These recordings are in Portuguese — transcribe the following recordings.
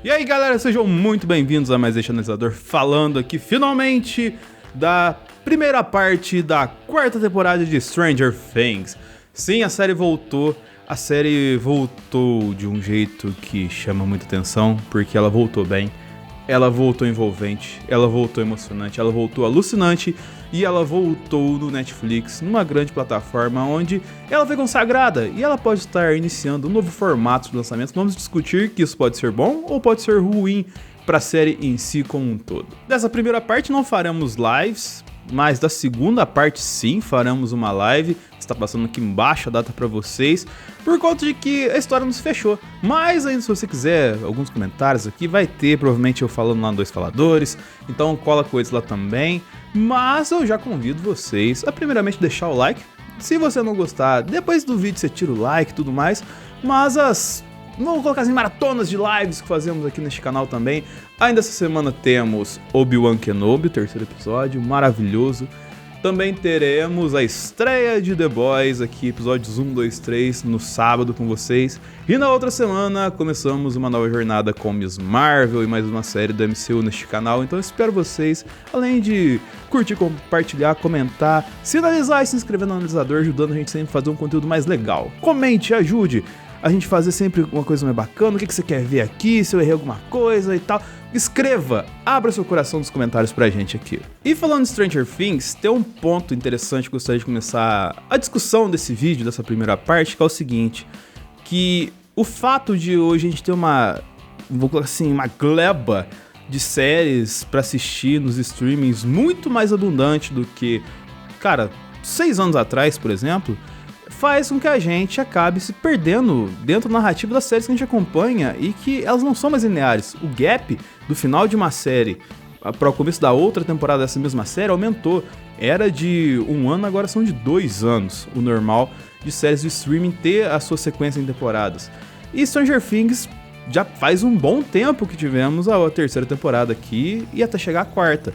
E aí galera, sejam muito bem-vindos a mais este analisador, falando aqui finalmente da primeira parte da quarta temporada de Stranger Things. Sim, a série voltou de um jeito que chama muita atenção, porque ela voltou bem, ela voltou envolvente, ela voltou emocionante, ela voltou alucinante e ela voltou no Netflix, numa grande plataforma onde ela foi consagrada e ela pode estar iniciando um novo formato de lançamento. Vamos discutir que isso pode ser bom ou pode ser ruim para a série em si como um todo. Dessa primeira parte não faremos lives, mas da segunda parte sim faremos uma live. Está passando aqui embaixo a data para vocês, por conta de que a história não se fechou. Mas ainda, se você quiser alguns comentários aqui, vai ter provavelmente eu falando lá no Dois Faladores, então cola coisas lá também. Mas eu já convido vocês a primeiramente deixar o like. Se você não gostar, depois do vídeo você tira o like e tudo mais. Mas vamos colocar as maratonas de lives que fazemos aqui neste canal também. Ainda essa semana temos Obi-Wan Kenobi, o terceiro episódio, maravilhoso. Também teremos a estreia de The Boys aqui, episódios 1, 2, 3, no sábado com vocês. E na outra semana começamos uma nova jornada com Miss Marvel e mais uma série do MCU neste canal. Então eu espero vocês, além de curtir, compartilhar, comentar, sinalizar e se inscrever no analisador, ajudando a gente sempre a fazer um conteúdo mais legal. Comente, ajude a gente fazer sempre uma coisa mais bacana, o que você quer ver aqui, se eu errei alguma coisa e tal. Escreva, abra seu coração nos comentários pra gente aqui. E falando de Stranger Things, tem um ponto interessante que eu gostaria de começar a discussão desse vídeo, dessa primeira parte, que é o seguinte, que o fato de hoje a gente ter uma gleba de séries pra assistir nos streamings muito mais abundante do que, 6 anos atrás, por exemplo, faz com que a gente acabe se perdendo dentro da narrativa das séries que a gente acompanha e que elas não são mais lineares. O gap do final de uma série para o começo da outra temporada dessa mesma série aumentou. Era de 1 ano, agora são de 2 anos, o normal de séries de streaming ter a sua sequência em temporadas. E Stranger Things já faz um bom tempo que tivemos a terceira temporada aqui e até chegar a quarta.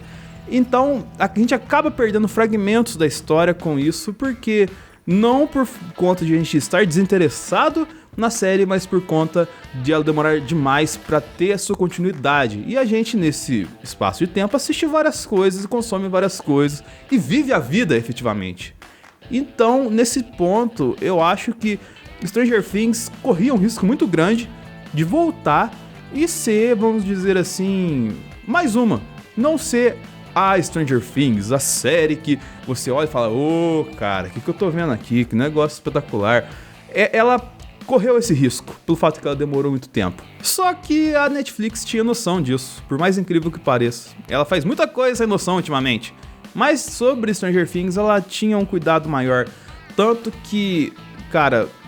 Então a gente acaba perdendo fragmentos da história com isso, porque não por conta de a gente estar desinteressado na série, mas por conta de ela demorar demais para ter a sua continuidade. E a gente, nesse espaço de tempo, assiste várias coisas, consome várias coisas e vive a vida efetivamente. Então, nesse ponto, eu acho que Stranger Things corria um risco muito grande de voltar e ser, vamos dizer assim, mais uma. Não ser a Stranger Things, a série que você olha e fala, cara, o que eu tô vendo aqui? Que negócio espetacular. Ela correu esse risco, pelo fato que ela demorou muito tempo. Só que a Netflix tinha noção disso, por mais incrível que pareça. Ela faz muita coisa sem noção ultimamente. Mas sobre Stranger Things, ela tinha um cuidado maior. Tanto que,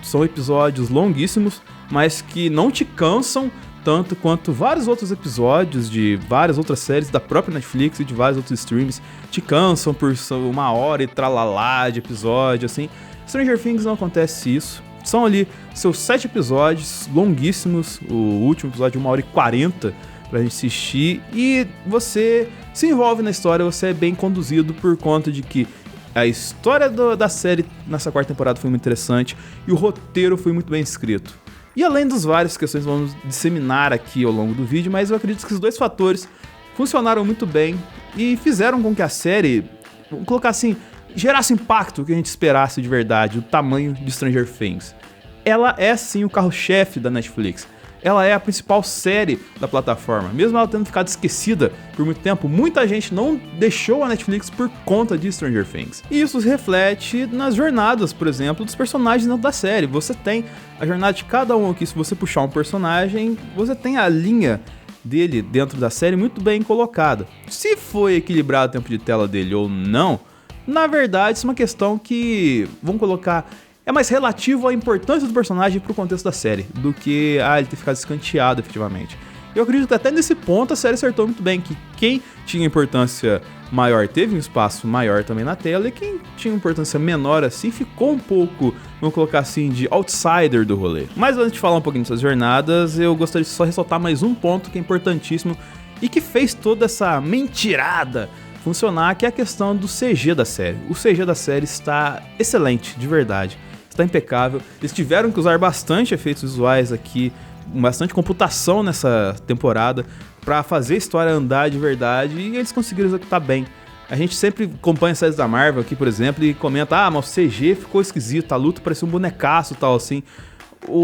são episódios longuíssimos, mas que não te cansam tanto quanto vários outros episódios de várias outras séries da própria Netflix e de vários outros streams te cansam por 1 hora e tralalá de episódio, assim. Stranger Things não acontece isso. São ali seus 7 episódios longuíssimos, o último episódio 1 hora e 40 pra gente assistir, e você se envolve na história, você é bem conduzido por conta de que a história da série nessa quarta temporada foi muito interessante e o roteiro foi muito bem escrito. E além das várias questões que vamos disseminar aqui ao longo do vídeo, mas eu acredito que esses dois fatores funcionaram muito bem e fizeram com que a série, vamos colocar assim, gerasse impacto que a gente esperasse de verdade, o tamanho de Stranger Things. Ela é sim o carro-chefe da Netflix. Ela é a principal série da plataforma. Mesmo ela tendo ficado esquecida por muito tempo, muita gente não deixou a Netflix por conta de Stranger Things. E isso se reflete nas jornadas, por exemplo, dos personagens dentro da série. Você tem a jornada de cada um aqui. Se você puxar um personagem, você tem a linha dele dentro da série muito bem colocada. Se foi equilibrado o tempo de tela dele ou não, na verdade isso é uma questão que, vamos colocar, é mais relativo à importância do personagem pro contexto da série, do que ele ter ficado escanteado efetivamente. Eu acredito que até nesse ponto a série acertou muito bem, que quem tinha importância maior teve um espaço maior também na tela, e quem tinha importância menor assim ficou um pouco, vamos colocar assim, de outsider do rolê. Mas antes de falar um pouquinho dessas jornadas, eu gostaria de só ressaltar mais um ponto que é importantíssimo e que fez toda essa mentirada funcionar, que é a questão do CG da série. O CG da série está excelente, de verdade. Está impecável. Eles tiveram que usar bastante efeitos visuais aqui bastante computação nessa temporada pra fazer a história andar de verdade, e eles conseguiram executar bem. A gente sempre acompanha as séries da Marvel aqui, por exemplo, e comenta, mas o CG ficou esquisito, a luta parecia um bonecaço e tal, assim.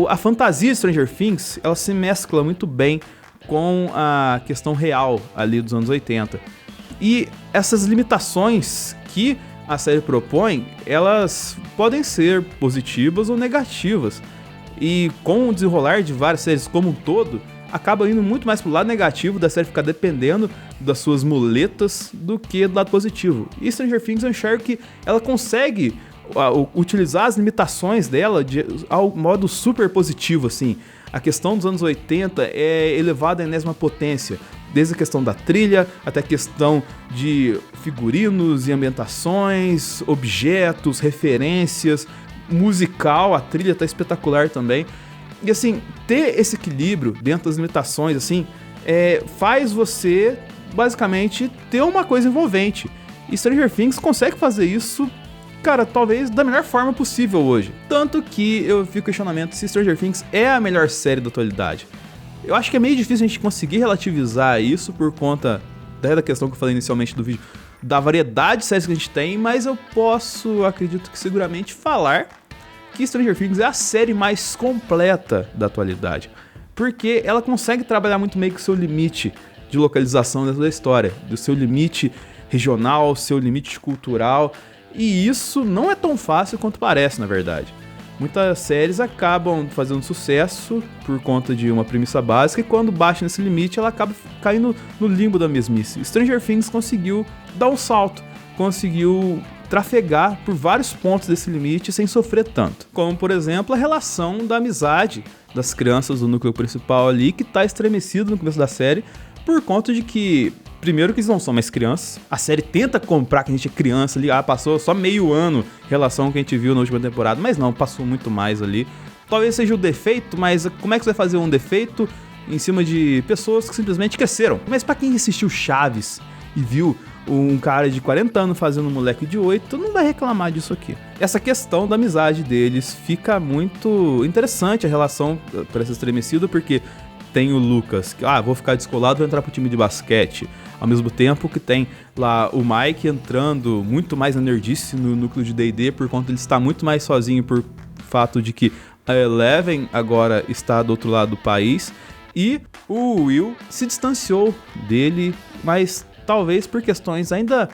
A fantasia de Stranger Things, ela se mescla muito bem com a questão real ali dos anos 80. E essas limitações que a série propõe, elas podem ser positivas ou negativas. E com o desenrolar de várias séries como um todo, acaba indo muito mais pro lado negativo da série ficar dependendo das suas muletas do que do lado positivo. E Stranger Things eu enxergo que ela consegue utilizar as limitações dela ao modo super positivo, assim. A questão dos anos 80 é elevada à enésima potência, desde a questão da trilha até a questão de figurinos e ambientações, objetos, referências, musical, a trilha tá espetacular também. E assim, ter esse equilíbrio dentro das limitações, assim, faz você, basicamente, ter uma coisa envolvente. E Stranger Things consegue fazer isso, cara, talvez da melhor forma possível hoje. Tanto que eu fico questionamento se Stranger Things é a melhor série da atualidade. Eu acho que é meio difícil a gente conseguir relativizar isso por conta da questão que eu falei inicialmente do vídeo, da variedade de séries que a gente tem, mas eu posso, acredito que seguramente, falar que Stranger Things é a série mais completa da atualidade, porque ela consegue trabalhar muito meio que o seu limite de localização dentro da história, do seu limite regional, seu limite cultural, e isso não é tão fácil quanto parece, na verdade. Muitas séries acabam fazendo sucesso por conta de uma premissa básica, e quando baixa nesse limite ela acaba caindo no limbo da mesmice. Stranger Things conseguiu dar um salto, conseguiu trafegar por vários pontos desse limite sem sofrer tanto. Como, por exemplo, a relação da amizade das crianças do núcleo principal ali, que tá estremecido no começo da série, por conta de que, primeiro, que eles não são mais crianças. A série tenta comprar que a gente é criança ali, passou só meio ano em relação ao que a gente viu na última temporada, mas não, passou muito mais ali. Talvez seja o defeito, mas como é que você vai fazer um defeito em cima de pessoas que simplesmente cresceram? Mas pra quem assistiu Chaves e viu um cara de 40 anos fazendo um moleque de 8, não vai reclamar disso aqui. Essa questão da amizade deles fica muito interessante, a relação parece estremecida, porque tem o Lucas, que vou ficar descolado, vou entrar pro time de basquete. Ao mesmo tempo que tem lá o Mike entrando muito mais na nerdice no núcleo de D&D, por conta de ele estar muito mais sozinho por fato de que a Eleven agora está do outro lado do país. E o Will se distanciou dele, mas talvez por questões ainda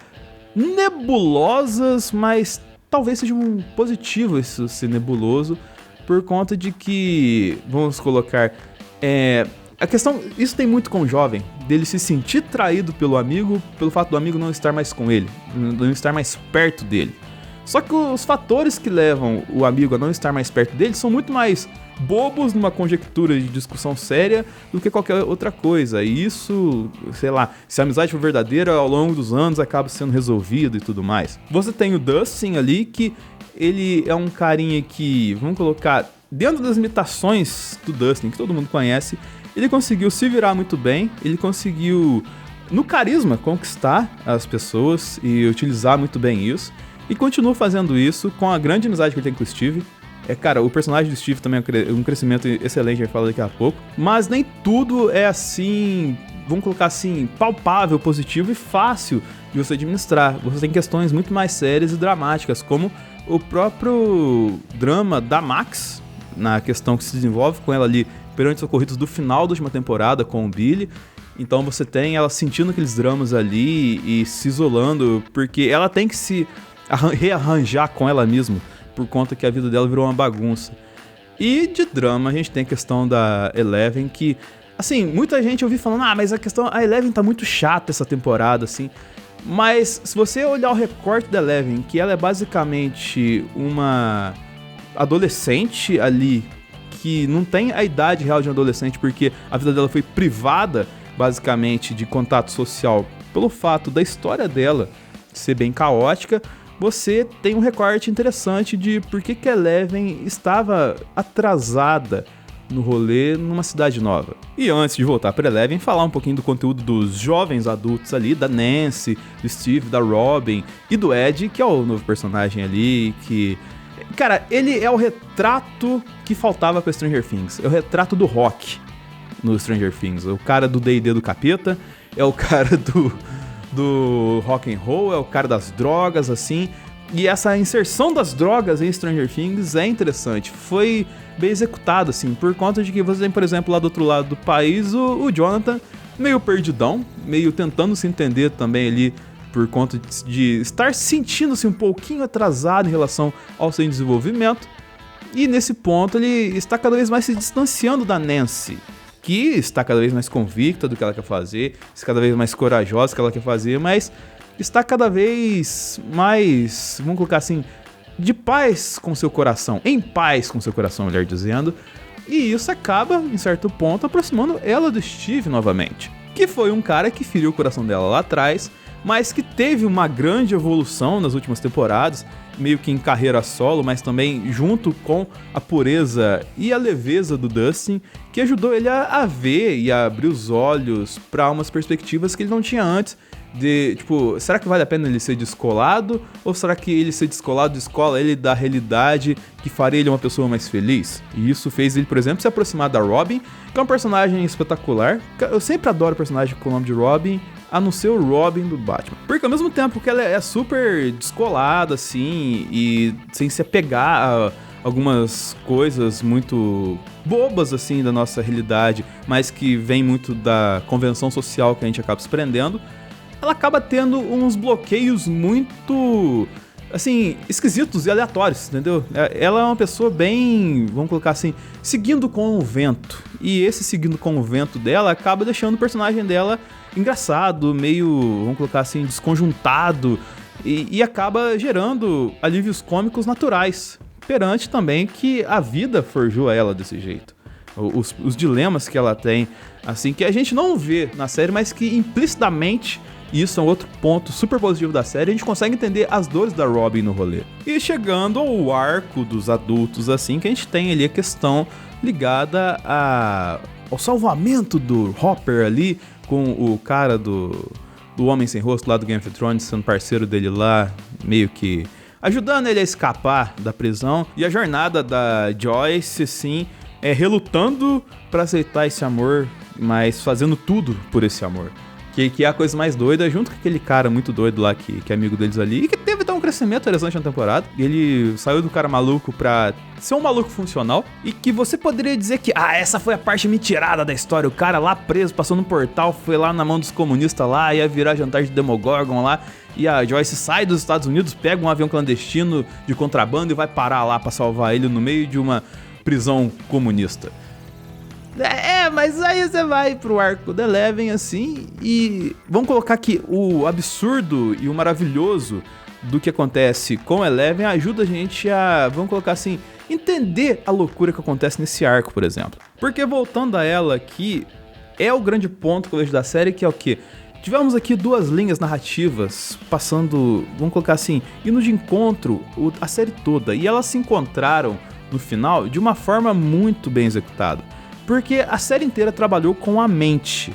nebulosas, mas talvez seja um positivo isso ser nebuloso, por conta de que, vamos colocar, a questão, isso tem muito com o jovem, dele se sentir traído pelo amigo, pelo fato do amigo não estar mais com ele, não estar mais perto dele. Só que os fatores que levam o amigo a não estar mais perto dele são muito mais bobos numa conjectura de discussão séria do que qualquer outra coisa. E isso, sei lá, se a amizade for verdadeira, ao longo dos anos acaba sendo resolvido e tudo mais. Você tem o Dustin ali, que ele é um carinha que, vamos colocar, dentro das limitações do Dustin, que todo mundo conhece, ele conseguiu se virar muito bem, ele conseguiu, no carisma, conquistar as pessoas e utilizar muito bem isso. E continua fazendo isso com a grande amizade que ele tem com o Steve. Cara, o personagem do Steve também é um crescimento excelente, a gente fala daqui a pouco. Mas nem tudo é assim, vamos colocar assim, palpável, positivo e fácil de você administrar. Você tem questões muito mais sérias e dramáticas, como o próprio drama da Max, na questão que se desenvolve com ela ali perante os ocorridos do final da última temporada com o Billy. Então você tem ela sentindo aqueles dramas ali e se isolando, porque ela tem que se rearranjar com ela mesma, por conta que a vida dela virou uma bagunça. E de drama a gente tem a questão da Eleven, que, assim, muita gente ouviu falando, mas a Eleven tá muito chata essa temporada, assim. Mas se você olhar o recorte da Eleven, que ela é basicamente uma adolescente ali, que não tem a idade real de um adolescente, porque a vida dela foi privada, basicamente, de contato social, pelo fato da história dela ser bem caótica, você tem um recorte interessante de por que a Eleven estava atrasada no rolê numa cidade nova. E antes de voltar para Eleven, falar um pouquinho do conteúdo dos jovens adultos ali, da Nancy, do Steve, da Robin e do Ed, que é o novo personagem ali, que Cara, ele é o retrato que faltava pra Stranger Things. É o retrato do rock no Stranger Things. O cara do D&D do capeta, é o cara do rock and roll, é o cara das drogas, assim. E essa inserção das drogas em Stranger Things é interessante. Foi bem executado, assim, por conta de que você tem, por exemplo, lá do outro lado do país, o Jonathan meio perdidão, meio tentando se entender também ali, por conta de estar sentindo-se um pouquinho atrasado em relação ao seu desenvolvimento. E nesse ponto ele está cada vez mais se distanciando da Nancy, que está cada vez mais convicta do que ela quer fazer, está cada vez mais corajosa do que ela quer fazer, mas está cada vez mais, vamos colocar assim, de paz com seu coração, em paz com seu coração, melhor dizendo. E isso acaba, em certo ponto, aproximando ela do Steve novamente, que foi um cara que feriu o coração dela lá atrás, mas que teve uma grande evolução nas últimas temporadas, meio que em carreira solo, mas também junto com a pureza e a leveza do Dustin, que ajudou ele a ver e a abrir os olhos para umas perspectivas que ele não tinha antes, de, tipo, será que vale a pena ele ser descolado? Ou será que ele ser descolado descola ele da realidade que faria ele uma pessoa mais feliz? E isso fez ele, por exemplo, se aproximar da Robin, que é um personagem espetacular. Eu sempre adoro personagem com o nome de Robin, a não ser o Robin do Batman. Porque ao mesmo tempo que ela é super descolada, assim, e sem se apegar a algumas coisas muito bobas, assim, da nossa realidade, mas que vem muito da convenção social que a gente acaba se prendendo, ela acaba tendo uns bloqueios muito, assim, esquisitos e aleatórios, entendeu? Ela é uma pessoa bem, vamos colocar assim, seguindo com o vento. E esse seguindo com o vento dela acaba deixando o personagem dela engraçado, meio, vamos colocar assim, desconjuntado, e acaba gerando alívios cômicos naturais, perante também que a vida forjou ela desse jeito. Os dilemas que ela tem, assim, que a gente não vê na série, mas que implicitamente, e isso é um outro ponto super positivo da série, a gente consegue entender as dores da Robin no rolê. E chegando ao arco dos adultos, assim, que a gente tem ali a questão ligada ao salvamento do Hopper ali, com o cara do Homem Sem Rosto lá do Game of Thrones, sendo parceiro dele lá, meio que ajudando ele a escapar da prisão. E a jornada da Joyce, assim, relutando pra aceitar esse amor, mas fazendo tudo por esse amor. Que é a coisa mais doida, junto com aquele cara muito doido lá, que é amigo deles ali, e que teve até um crescimento interessante na temporada. Ele saiu do cara maluco pra ser um maluco funcional, e que você poderia dizer que, essa foi a parte mentirada da história, o cara lá preso, passou no portal, foi lá na mão dos comunistas lá, ia virar jantar de Demogorgon lá, e a Joyce sai dos Estados Unidos, pega um avião clandestino de contrabando e vai parar lá pra salvar ele no meio de uma prisão comunista. Mas aí você vai pro arco da Eleven, assim, e vamos colocar que o absurdo e o maravilhoso do que acontece com Eleven ajuda a gente a, vamos colocar assim, entender a loucura que acontece nesse arco, por exemplo. Porque voltando a ela aqui, é o grande ponto que eu vejo da série, que é o quê? Tivemos aqui duas linhas narrativas passando, vamos colocar assim, indo de encontro a série toda, e elas se encontraram no final de uma forma muito bem executada. Porque a série inteira trabalhou com a mente.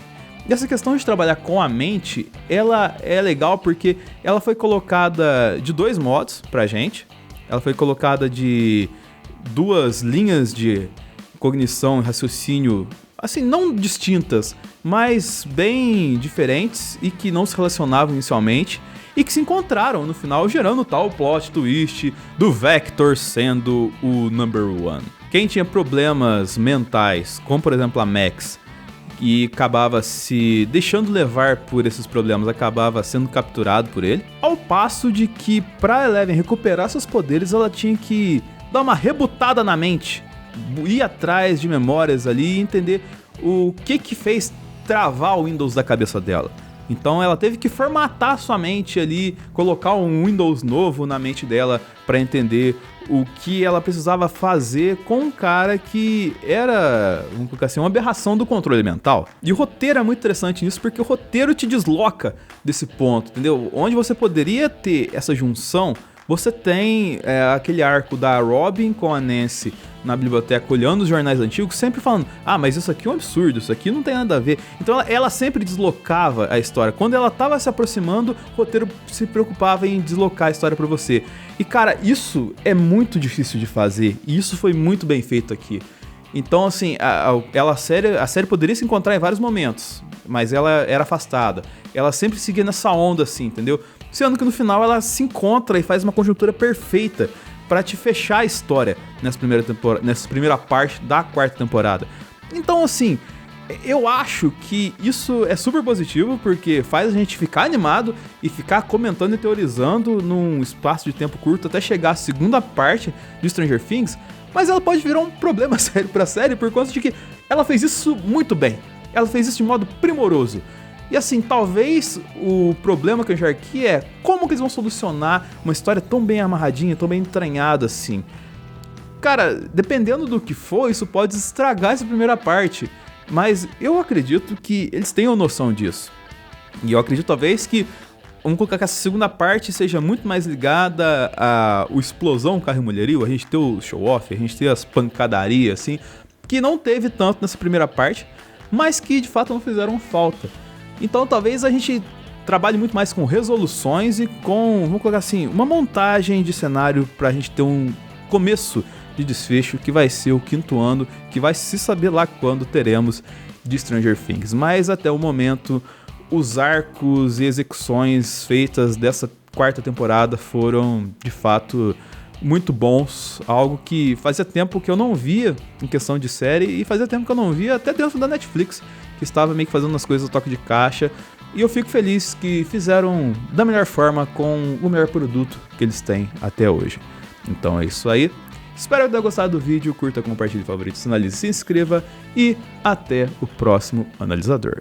E essa questão de trabalhar com a mente, ela é legal porque ela foi colocada de dois modos pra gente. Ela foi colocada de duas linhas de cognição e raciocínio, assim, não distintas, mas bem diferentes e que não se relacionavam inicialmente e que se encontraram no final, gerando tal plot twist do Vector sendo o number one. Quem tinha problemas mentais, como por exemplo a Max, e acabava se deixando levar por esses problemas, acabava sendo capturado por ele, ao passo de que pra Eleven recuperar seus poderes, ela tinha que dar uma rebutada na mente, ir atrás de memórias ali e entender o que fez travar o Windows da cabeça dela. Então ela teve que formatar sua mente ali, colocar um Windows novo na mente dela para entender o que ela precisava fazer com um cara que era, vamos colocar assim, uma aberração do controle mental. E o roteiro é muito interessante nisso, porque o roteiro te desloca desse ponto, entendeu? Onde você poderia ter essa junção Você tem aquele arco da Robin com a Nancy na biblioteca olhando os jornais antigos, sempre falando, ah, mas isso aqui é um absurdo, isso aqui não tem nada a ver. Então ela sempre deslocava a história. Quando ela tava se aproximando, o roteiro se preocupava em deslocar a história pra você. E cara, isso é muito difícil de fazer, e isso foi muito bem feito aqui. Então, assim, a série poderia se encontrar em vários momentos, mas ela era afastada. Ela sempre seguia nessa onda, assim, entendeu? Sendo que no final ela se encontra e faz uma conjuntura perfeita pra te fechar a história nessa primeira parte da quarta temporada. Então, assim, eu acho que isso é super positivo, porque faz a gente ficar animado e ficar comentando e teorizando num espaço de tempo curto até chegar à segunda parte de Stranger Things, mas ela pode virar um problema sério pra série por conta de que ela fez isso muito bem. Ela fez isso de modo primoroso. E assim, talvez o problema que eu enxergo aqui é como que eles vão solucionar uma história tão bem amarradinha, tão bem entranhada assim. Cara, dependendo do que for, isso pode estragar essa primeira parte. Mas eu acredito que eles tenham noção disso. E eu acredito talvez que, vamos colocar que essa segunda parte seja muito mais ligada a o explosão carro e mulherio, a gente ter o show-off, a gente ter as pancadarias assim, que não teve tanto nessa primeira parte, mas que de fato não fizeram falta. Então talvez a gente trabalhe muito mais com resoluções e com, vamos colocar assim, uma montagem de cenário pra gente ter um começo de desfecho que vai ser o quinto ano, que vai se saber lá quando teremos de Stranger Things. Mas até o momento, os arcos e execuções feitas dessa quarta temporada foram de fato muito bons, algo que fazia tempo que eu não via em questão de série e fazia tempo que eu não via até dentro da Netflix, que estava meio que fazendo as coisas a toque de caixa, e eu fico feliz que fizeram da melhor forma com o melhor produto que eles têm até hoje. Então é isso aí, espero ter gostado do vídeo, curta, compartilhe, favorite, sinalize, se inscreva e até o próximo analisador.